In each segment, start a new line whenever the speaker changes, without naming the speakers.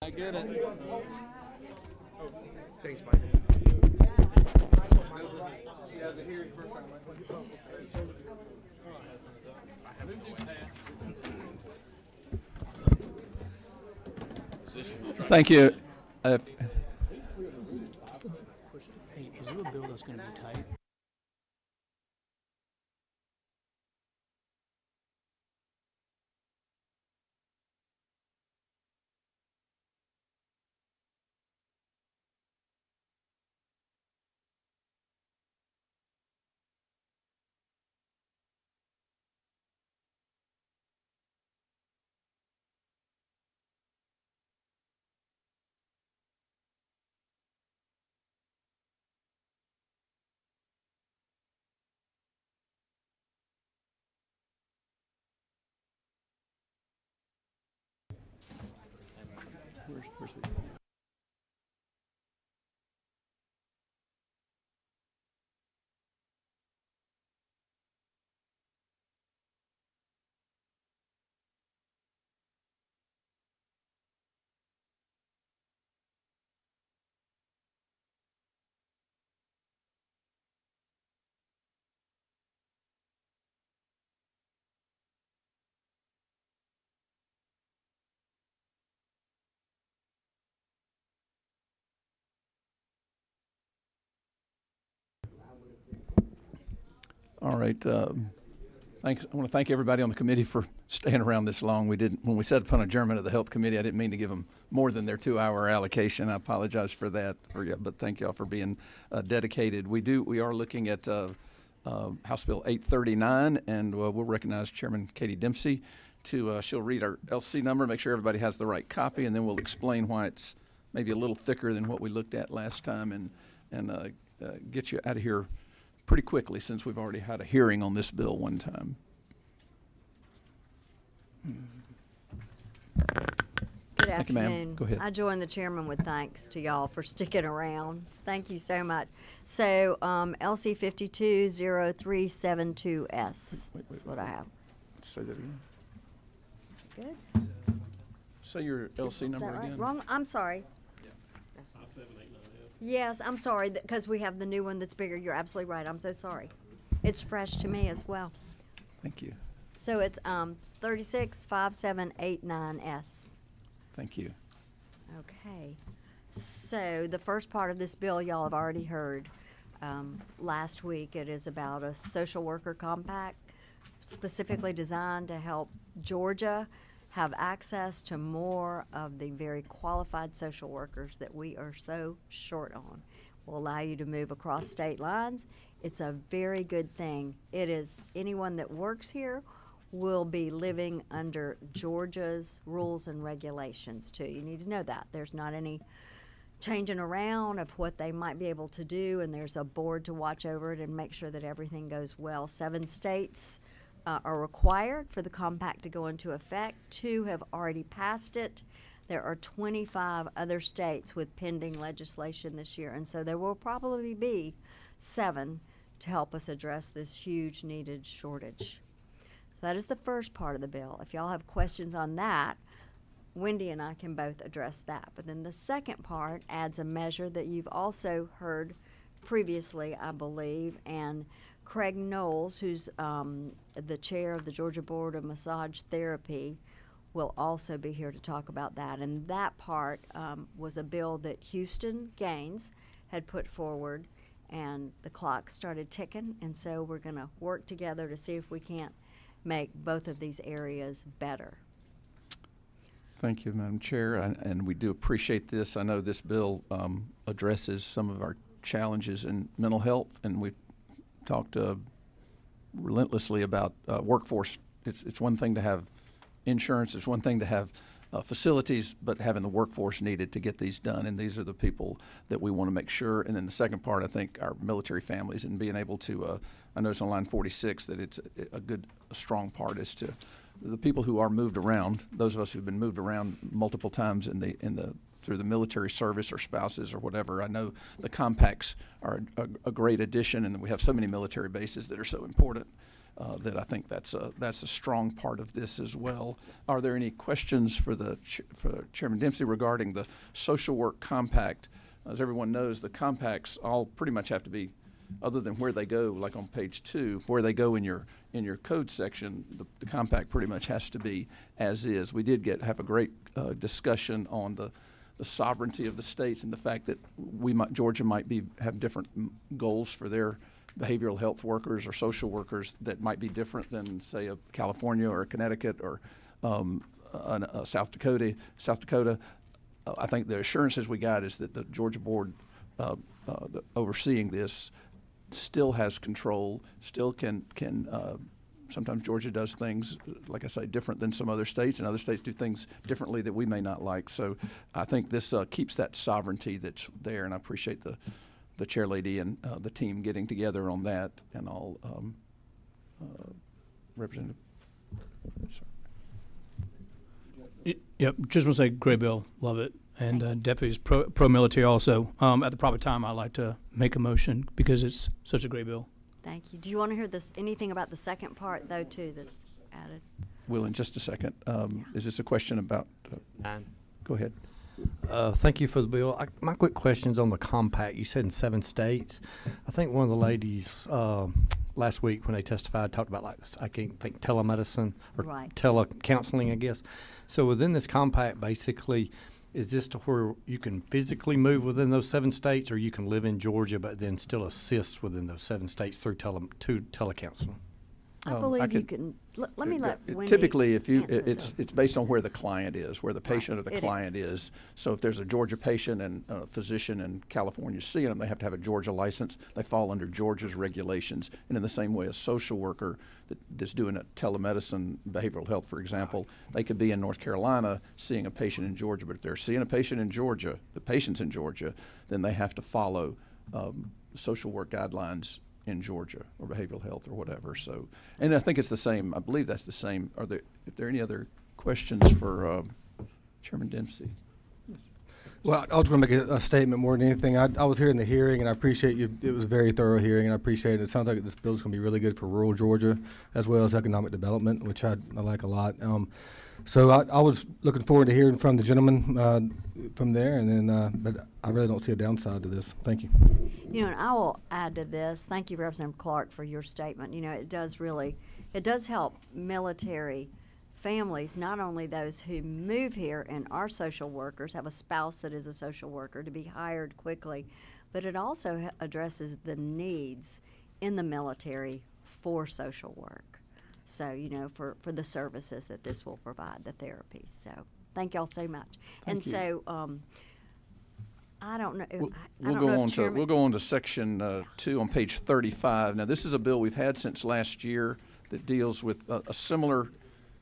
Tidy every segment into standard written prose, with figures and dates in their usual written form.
I get it.
Thanks, Mike.
Thank you.
Hey, is there a bill that's going to be tight?
Where's the... All right. Thanks. I want to thank everybody on the committee for staying around this long. When we set upon adjournment of the Health Committee, I didn't mean to give them more than their 2-hour allocation. I apologize for that. But thank y'all for being dedicated. We are looking at House Bill 839, and we'll recognize Chairman Katie Dempsey she'll read our LC number, make sure everybody has the right copy, and then we'll explain why it's maybe a little thicker than what we looked at last time, and get you out of here pretty quickly, since we've already had a hearing on this bill one time.
Good
Thank you, ma'am.
afternoon.
Go ahead.
I join the chairman with thanks to y'all for sticking around. Thank you so much. So LC 520372S. That's what I have.
Say that again.
Good.
Say your LC
Is
number
that right?
again.
Wrong. I'm sorry. Yes, I'm sorry because we have the new one that's bigger. You're absolutely right. I'm so sorry. It's fresh to me as well.
Thank you.
So it's 365789S.
Thank you.
Okay. So the first part of this bill y'all have already heard last week. It is about a social worker compact specifically designed to help Georgia have access to more of the very qualified social workers that we are so short on. Will allow you to move across state lines. It's a very good thing. It is, anyone that works here will be living under Georgia's rules and regulations too. You need to know that. There's not any changing around of what they might be able to do, and there's a board to watch over it and make sure that everything goes well. 7 states are required for the compact to go into effect. 2 have already passed it. There are 25 other states with pending legislation this year, and so there will probably be 7 to help us address this huge needed shortage. So that is the first part of the bill. If y'all have questions on that, Wendy and I can both address that. But then the second part adds a measure that you've also heard previously, I believe, and Craig Knowles, who's the chair of the Georgia Board of Massage Therapy, will also be here to talk about that. And that part was a bill that Houston Gaines had put forward, and the clock started ticking, and so we're going to work together to see if we can't make both of these areas better.
Thank you, Madam Chair, and we do appreciate this. I know this bill addresses some of our challenges in mental health, and we've talked relentlessly about workforce. It's one thing to have insurance, it's one thing to have facilities, but having the workforce needed to get these done, and these are the people that we want to make sure. And then the second part, I think, our military families and being able to, I noticed on line 46 that it's a strong part is to the people who are moved around, those of us who've been moved around multiple times through the military service or spouses or whatever. I know the compacts are a great addition, and we have so many military bases that are so important. that I think that's a strong part of this as well. Are there any questions for for Chairman Dempsey regarding the social work compact? As everyone knows, the compacts all pretty much have to be, other than where they go, like on page 2, where they go in your code section, the compact pretty much has to be as is. We did have a great discussion on the sovereignty of the states and the fact that Georgia might have different goals for their behavioral health workers or social workers that might be different than, say, a California or a Connecticut or a South Dakota. I think the assurances we got is that the Georgia board overseeing this still has control, still can sometimes Georgia does things, like I say, different than some other states, and other states do things differently that we may not like. So I think this keeps that sovereignty that's there, and I appreciate the chair lady and the team getting together on that, and all Representative.
Yep, just want to say, great bill, love it, and definitely is pro-military also. At the proper time, I'd like to make a motion because it's such a great bill.
Thank you. Do you want to hear anything about the second part, though, too, that's added?
Will, in just a second. Is this a question about? Go ahead.
Thank you for the bill. My quick question's on the compact. You said in 7 states. I think one of the ladies last week when they testified talked about, like, I can't think, telemedicine or
Right.
telecounseling, I guess. So within this compact, basically, is this to where you can physically move within those 7 states, or you can live in Georgia but then still assist within those 7 states through telecounseling?
I
I
believe you
can-
can. Let me let Wendy
Typically, if you,
answer
it's based on where the client is, where the patient or the
It is.
client is. So if there's a Georgia patient and a physician in California seeing them, they have to have a Georgia license. They fall under Georgia's regulations. And in the same way, a social worker that's doing a telemedicine, behavioral health, for example, they could be in North Carolina seeing a patient in Georgia. But if they're seeing a patient in Georgia, the patient's in Georgia, then they have to follow social work guidelines in Georgia, or behavioral health, or whatever. So, and I think it's the same. I believe that's the same. If there are any other questions for Chairman Dempsey?
Well, I was going to make a statement more than anything. I was here in the hearing, and I appreciate you. It was a very thorough hearing, and I appreciate it. It sounds like this bill is going to be really good for rural Georgia as well as economic development, which I like a lot. So I was looking forward to hearing from the gentleman from there, and then but I really don't see a downside to this. Thank you.
You know, and I will add to this. Thank you, Representative Clark, for your statement. You know, it does help military families, not only those who move here and are social workers, have a spouse that is a social worker, to be hired quickly, but it also addresses the needs in the military for social work. So, you know, for the services that this will provide, the therapy. So, thank y'all so much.
Thank you.
So, I don't know.
We'll go on to section 2 on page 35. Now, this is a bill we've had since last year that deals with a similar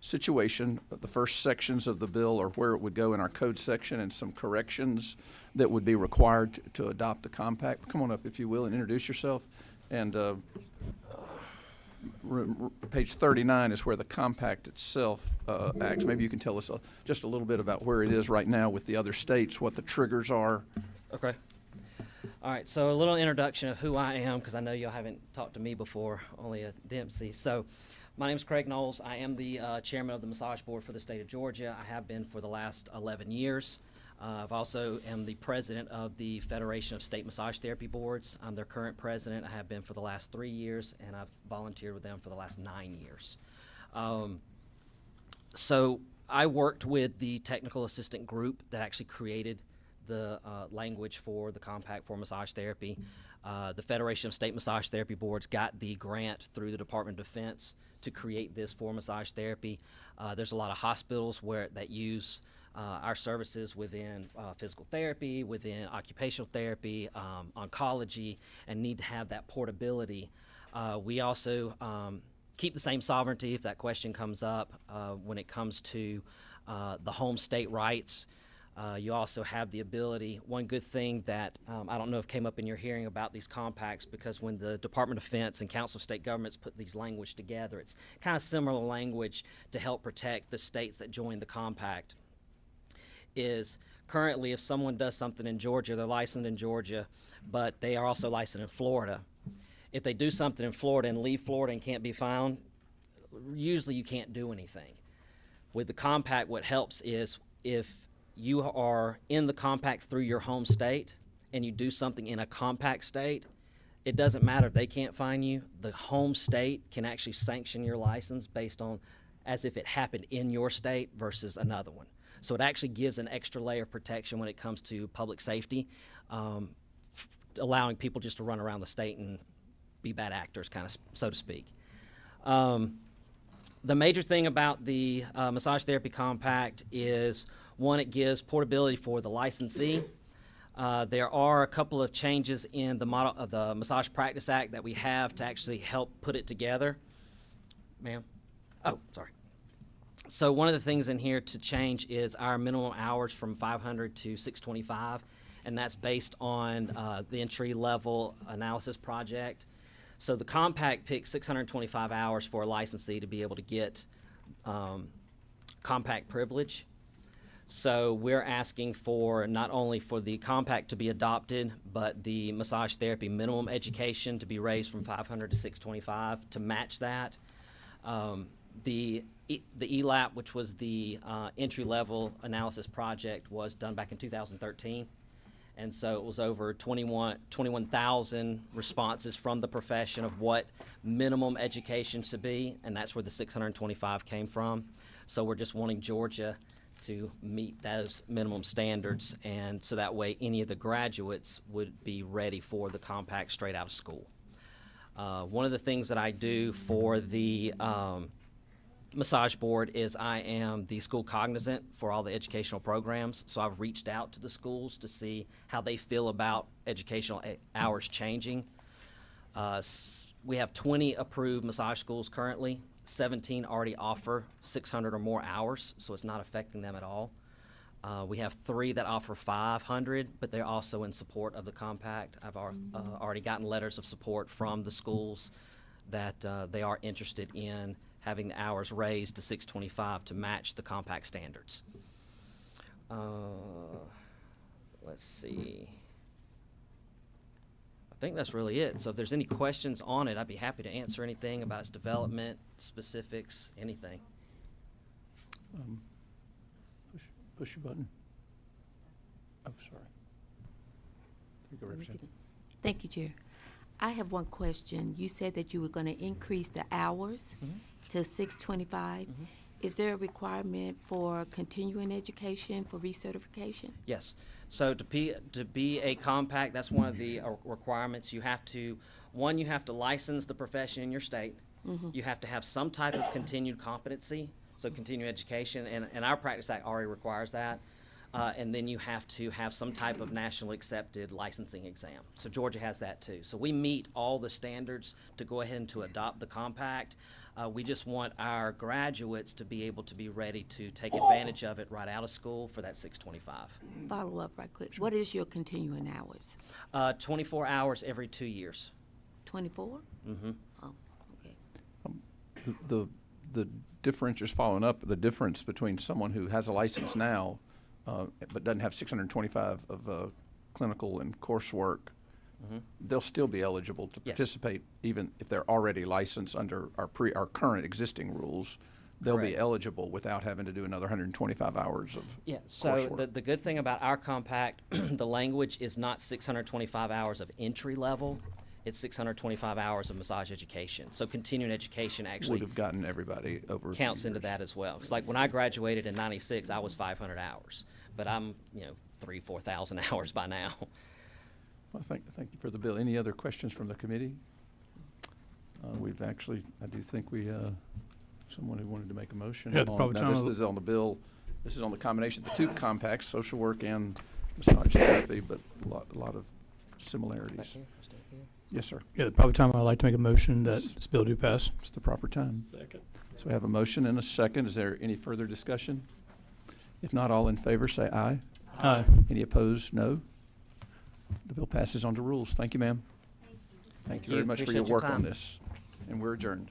situation. The first sections of the bill are where it would go in our code section, and some corrections that would be required to adopt the compact. Come on up, if you will, and introduce yourself. And page 39 is where the compact itself acts. Maybe you can tell us just a little bit about where it is right now with the other states, what the triggers are.
Okay. All right, so a little introduction of who I am, because I know y'all haven't talked to me before, only a Dempsey. So my name is Craig Knowles. I am the chairman of the massage board for the state of Georgia. I have been for the last 11 years. I've also am the president of the Federation of State Massage Therapy Boards. I'm their current president. I have been for the last 3 years, and I've volunteered with them for the last 9 years. So I worked with the technical assistant group that actually created the language for the compact for massage therapy. The Federation of State Massage Therapy Boards got the grant through the Department of Defense to create this for massage therapy. There's a lot of hospitals that use our services within physical therapy, within occupational therapy, oncology, and need to have that portability. We also keep the same sovereignty if that question comes up when it comes to the home state rights. You also have the ability, one good thing that I don't know if came up in your hearing about these compacts, because when the Department of Defense and Council of State Governments put these language together, it's kind of similar language to help protect the states that join the compact. Is currently if someone does something in Georgia, they're licensed in Georgia, but they are also licensed in Florida. If they do something in Florida and leave Florida and can't be found, usually you can't do anything. With the compact, what helps is if you are in the compact through your home state and you do something in a compact state, it doesn't matter if they can't find you. The home state can actually sanction your license based on as if it happened in your state versus another one. So it actually gives an extra layer of protection when it comes to public safety, allowing people just to run around the state and be bad actors, kind of, so to speak. The major thing about the massage therapy compact is, one, it gives portability for the licensee. There are a couple of changes in the model of the Massage Practice Act that we have to actually help put it together. Ma'am? Oh, sorry. So one of the things in here to change is our minimum hours from 500 to 625, and that's based on the entry-level analysis project. So the compact picks 625 hours for a licensee to be able to get compact privilege. So we're asking for not only for the compact to be adopted, but the massage therapy minimum education to be raised from 500 to 625 to match that. The ELAP, which was the entry-level analysis project, was done back in 2013. And so it was over 21,000 responses from the profession of what minimum education should be, and that's where the 625 came from. So we're just wanting Georgia to meet those minimum standards, and so that way any of the graduates would be ready for the compact straight out of school. One of the things that I do for the massage board is I am the school cognizant for all the educational programs. So I've reached out to the schools to see how they feel about educational hours changing. We have 20 approved massage schools currently. 17 already offer 600 or more hours, so it's not affecting them at all. We have 3 that offer 500, but they're also in support of the compact. I've already gotten letters of support from the schools that they are interested in having the hours raised to 625 to match the compact standards. Let's see. I think that's really it. So if there's any questions on it, I'd be happy to answer anything about its development, specifics, anything.
Push your button. Oh, sorry. Here you go, Representative.
Thank you, Chair. I have one question. You said that you were going to increase the hours to 625. Is there a requirement for continuing education for recertification?
Yes. So to be a compact, that's one of the requirements. You have to, one, you have to license the profession in your state. You have to have some type of continued competency, so continuing education, and our Practice Act already requires that. And then you have to have some type of nationally accepted licensing exam. So Georgia has that too. So we meet all the standards to go ahead and to adopt the compact. We just want our graduates to be able to be ready to take advantage of it right out of school for that 625.
Follow up right quick. What is your continuing hours?
24 hours every 2 years.
24?
Mm-hmm.
Oh, okay.
The difference, just following up, the difference between someone who has a license now but doesn't have 625 of clinical and coursework, they'll still be eligible to
Yes.
participate even if they're already licensed under our current existing rules. They'll be
Correct.
eligible without having to do another 125 hours of
Yeah, so
coursework.
the good thing about our compact, the language is not 625 hours of entry level, it's 625 hours of massage education. So continuing education
Would
actually
have gotten everybody over. a few
counts into
years.
that as well. It's like when I graduated in '96, I was 500 hours, but I'm 4,000 hours by now.
Well, thank you for the bill. Any other questions from the committee? We've actually, I do think we, someone who wanted to make a motion.
Yeah, the proper
Now,
time
this
of the-
is on the bill, this is on the combination of the two compacts, social work and massage therapy, but a lot of similarities. Yes, sir.
Yeah, the proper time I'd like to make a motion that this bill do pass.
It's the proper time.
Second.
So we have a motion and a second. Is there any further discussion? If not, all in favor, say aye.
Aye.
Any opposed, no. The bill passes on to rules. Thank you, ma'am. Thank you very much for your
Appreciate your
work on
time.
this. And we're adjourned.